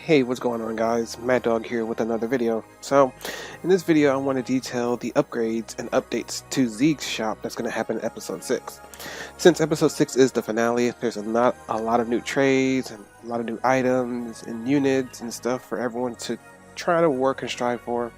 Hey, what's going on guys? Mad Dog here with another video. So, in this video I want to detail the upgrades and updates to Zieg's shop that's going to happen in episode 6. Since episode 6 is the finale, there's a lot of new trades and a lot of new items and units and stuff for everyone to try to work and strive for.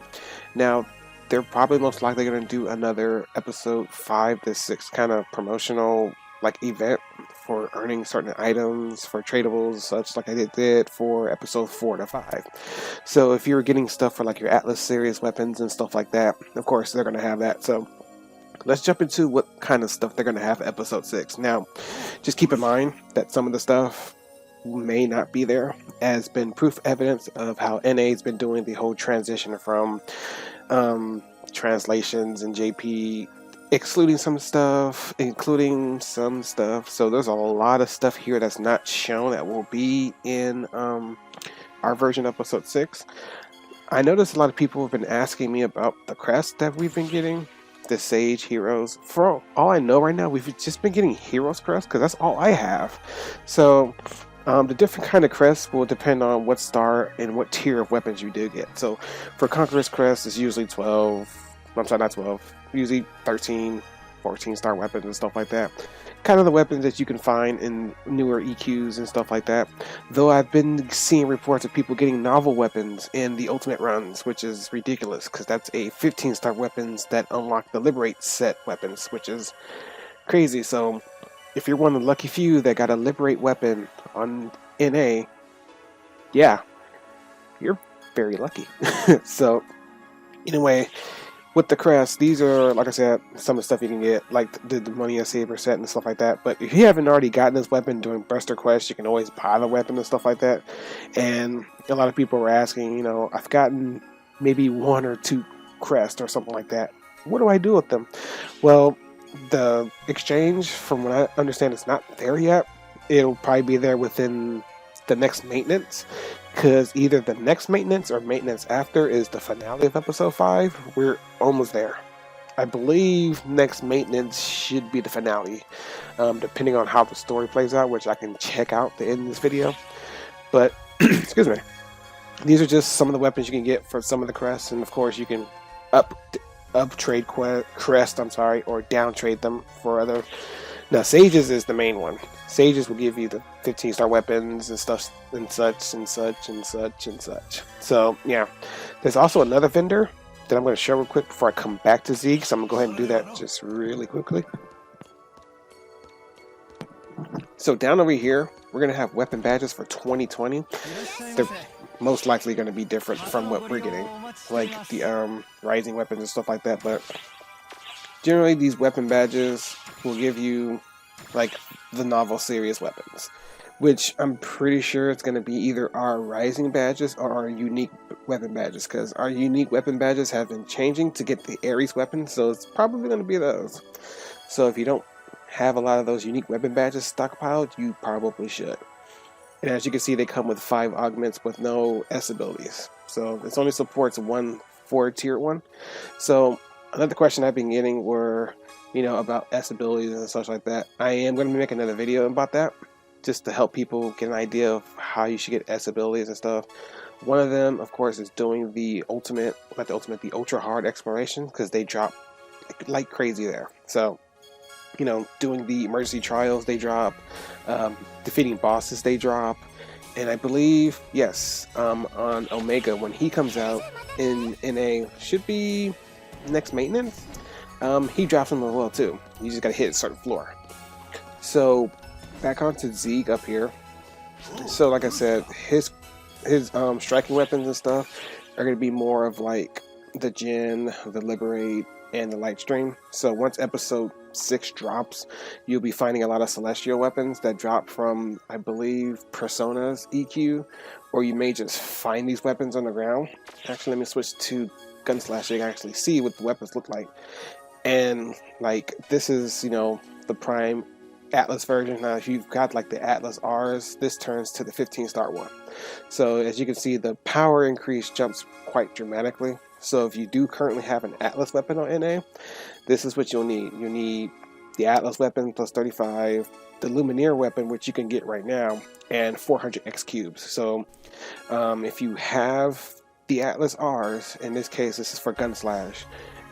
Now, they're probably most likely going to do another episode 5 to 6 kind of promotional event for earning certain items for tradables, such like I did for episode 4 to 5. So if you're getting stuff for like your Atlas series weapons and stuff like that, of course they're going to have that. So let's jump into what kind of stuff they're going to have for episode 6. Now, just keep in mind that some of the stuff may not be there, as been proof evidence of how NA's been doing the whole transition from translations and JP, excluding some stuff, including some stuff. So there's a lot of stuff here that's not shown that will be in our version of episode 6. I noticed a lot of people have been asking me about the crests that we've been getting, the Sage heroes. For all I know right now, we've just been getting heroes crests because that's all I have. So the different kind of crests will depend on what star and what tier of weapons you do get. So for Conqueror's crest, it's usually 12. I'm sorry, not 12. Usually 13, 14 star weapons and stuff like that. Kind of the weapons that you can find in newer EQs and stuff like that. Though I've been seeing reports of people getting novel weapons in the ultimate runs, which is ridiculous because that's a 15 star weapons that unlock the Liberate set weapons, which is crazy. So if you're one of the lucky few that got a Liberate weapon on NA, yeah, you're very lucky. So anyway, with the crests, these are, like I said, some of the stuff you can get, like the Money Saber set and stuff like that. But if you haven't already gotten this weapon during Buster Quest, you can always buy the weapon and stuff like that. And a lot of people were asking, I've gotten maybe 1 or 2 crests or something like that. What do I do with them? Well, the exchange, from what I understand, is not there yet. It'll probably be there within the next maintenance, because either the next maintenance or maintenance after is the finale of episode 5. We're almost there. I believe next maintenance should be the finale, depending on how the story plays out, which I can check out the end of this video. But excuse me, these are just some of the weapons you can get for some of the crests, and of course you can up trade crest, or down trade them for other. Now, Sages is the main one. Sages will give you the 15 star weapons and stuff and such and such and such and such. So, yeah. There's also another vendor that I'm going to show real quick before I come back to Zieg. So I'm going to go ahead and do that just really quickly. So down over here, we're going to have weapon badges for 2020. They're most likely going to be different from what we're getting, like the rising weapons and stuff like that. But generally, these weapon badges will give you like the novel series weapons, which I'm pretty sure it's going to be either our rising badges or our unique weapon badges, because our unique weapon badges have been changing to get the Ares weapons, so it's probably going to be those. So if you don't have a lot of those unique weapon badges stockpiled, you probably should. And as you can see, they come with 5 augments with no S abilities, so this only supports 1 for tier 1. So another question I've been getting were, about S abilities and such like that. I am going to make another video about that, just to help people get an idea of how you should get S abilities and stuff. One of them, of course, is doing the the ultra hard exploration, because they drop like crazy there. So, doing the emergency trials, they drop. Defeating bosses, they drop. And I believe, yes, on Omega, when he comes out in NA, should be next maintenance, he drops them as well too. You just gotta hit a certain floor. So back onto Zieg up here. So like I said, his striking weapons and stuff are gonna be more of like the Jin, the Liberate, and the Light Stream. So once episode 6 drops, you'll be finding a lot of celestial weapons that drop from, I believe, Persona's EQ, or you may just find these weapons on the ground. Actually, let me switch to Gunslash so you can actually see what the weapons look like. And like, this is, the Prime Atlas version. Now, if you've got like the Atlas R's, this turns to the 15 star one. So as you can see, the power increase jumps quite dramatically. So if you do currently have an Atlas weapon on NA, this is what you'll need. You need the Atlas weapon plus 35, the Lumineer weapon, which you can get right now, and 400 X cubes. So if you have the Atlas R's, in this case this is for Gunslash,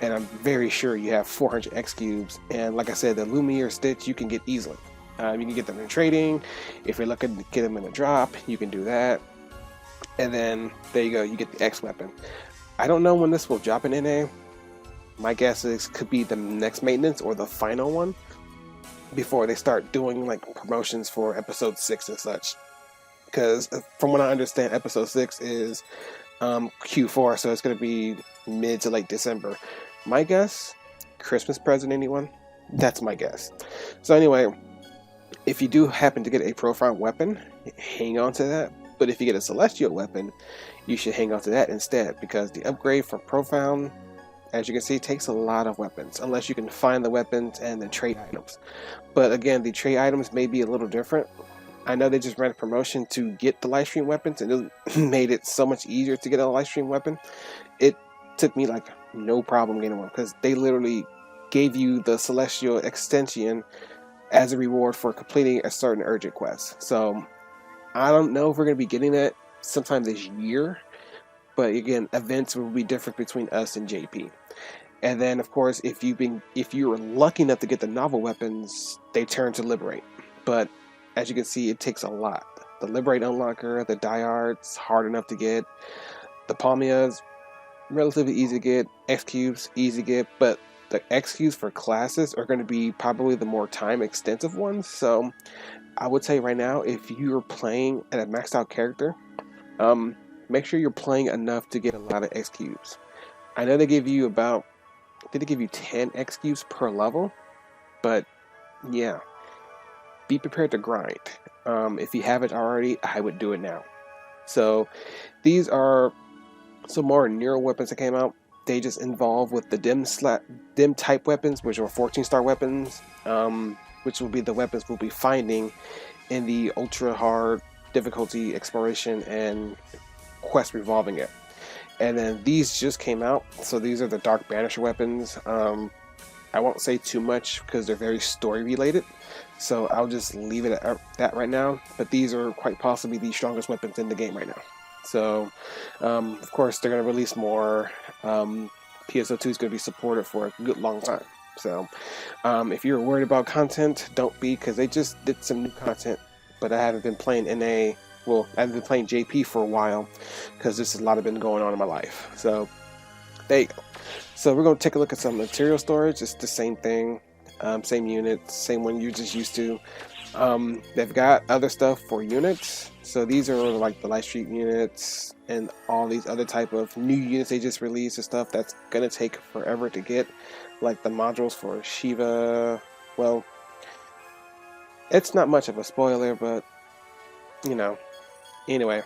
and I'm very sure you have 400 X cubes, and like I said, the Lumineer Stitch you can get easily. You can get them in trading. If you're looking to get them in a drop, you can do that. And then there you go, you get the X weapon. I don't know when this will drop in NA. My guess is could be the next maintenance or the final one before they start doing like promotions for episode 6 and such. Because from what I understand, episode 6 is Q4, so it's going to be mid to late December. My guess, Christmas present, anyone? That's my guess. So anyway, if you do happen to get a profound weapon, hang on to that. But if you get a celestial weapon, you should hang on to that instead, because the upgrade for profound, as you can see, takes a lot of weapons, unless you can find the weapons and the trade items. But again, the trade items may be a little different. I know they just ran a promotion to get the livestream weapons, and it made it so much easier to get a livestream weapon. It took me like no problem getting one, because they literally gave you the celestial extension as a reward for completing a certain urgent quest. So I don't know if we're going to be getting that sometime this year, but again, events will be different between us and JP. And then of course, if you were lucky enough to get the novel weapons, they turn to Liberate. But as you can see, it takes a lot. The Liberate Unlocker, the Diards, hard enough to get. The Palmias, relatively easy to get. X Cubes, easy to get, but the X Cubes for classes are going to be probably the more time extensive ones. So I would say right now, if you're playing at a maxed out character, make sure you're playing enough to get a lot of X Cubes. I know they give you about, did they give you 10 X Cubes per level? But yeah, be prepared to grind. If you haven't already, I would do it now. So these are some more neural weapons that came out. They just involve with the dim type weapons, which are 14-star weapons, which will be the weapons we'll be finding in the ultra hard difficulty exploration and quest revolving it. And then these just came out, so these are the Dark Banisher weapons. I won't say too much because they're very story related, so I'll just leave it at that right now. But these are quite possibly the strongest weapons in the game right now. So of course they're going to release more. PSO 2 is going to be supported for a good long time. So if you're worried about content, don't be, because they just did some new content. But I haven't been playing NA. Well, I haven't been playing JP for a while because there's a lot of been going on in my life. So there you go. So we're going to take a look at some material storage. It's the same thing, same units, same one you're just used to. They've got other stuff for units. So these are like the light street units and all these other type of new units they just released and stuff that's going to take forever to get. Like the modules for Shiva. Well, it's not much of a spoiler, but you know. Anyway,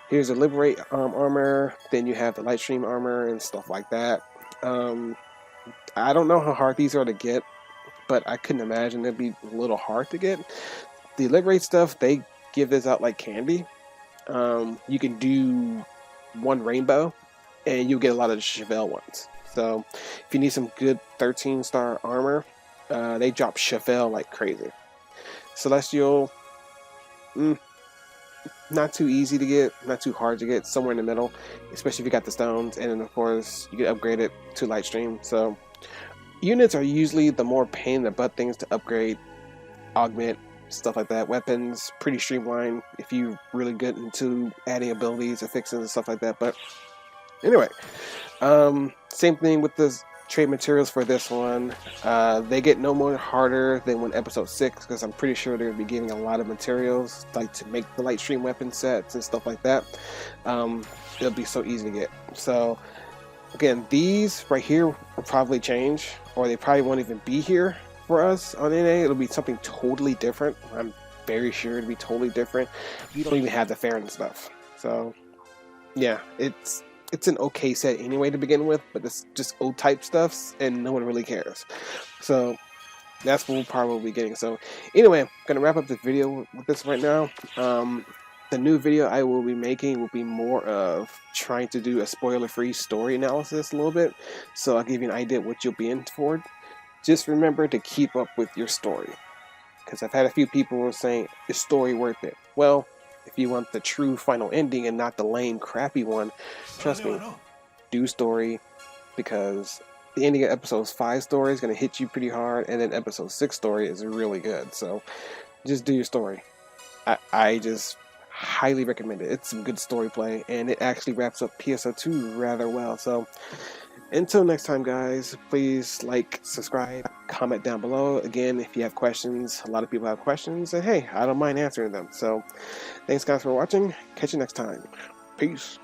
here's a Liberate armor. Then you have the Lightstream armor and stuff like that. I don't know how hard these are to get, but I couldn't imagine it'd be a little hard to get. The Liberate stuff, they give this out like candy. You can do one rainbow, and you'll get a lot of the Chevelle ones. So if you need some good 13-star armor, they drop Chevelle like crazy. Celestial, not too easy to get, not too hard to get, somewhere in the middle, especially if you got the stones. And then of course you can upgrade it to Lightstream. So units are usually the more pain in the butt things to upgrade, augment, stuff like that. Weapons, pretty streamlined if you're really good into adding abilities, affixes and stuff like that. But anyway, same thing with the trade materials for this one. They get no more harder than when episode 6, because I'm pretty sure they're going to be giving a lot of materials like to make the Lightstream weapon sets and stuff like that. It'll be so easy to get. So again, these right here will probably change, or they probably won't even be here for us on NA. It'll be something totally different. I'm very sure it'll be totally different. We don't even have the fair and stuff. So yeah, it's an okay set anyway to begin with, but it's just old type stuffs and no one really cares. So that's what we'll probably be getting. So anyway, I'm gonna wrap up the video with this right now. The new video I will be making will be more of trying to do a spoiler-free story analysis a little bit, so I'll give you an idea of what you'll be in for. just remember to keep up with your story. Because I've had a few people saying, is story worth it? Well, if you want the true final ending and not the lame, crappy one, trust me, do story, because the ending of episode 5 story is going to hit you pretty hard, and then episode 6 story is really good. So just do your story. I just highly recommend it. It's some good story play, and it actually wraps up PSO 2 rather well. So until next time, guys, please like, subscribe, comment down below. Again, if you have questions, a lot of people have questions, and hey, I don't mind answering them. So thanks, guys, for watching. Catch you next time. Peace.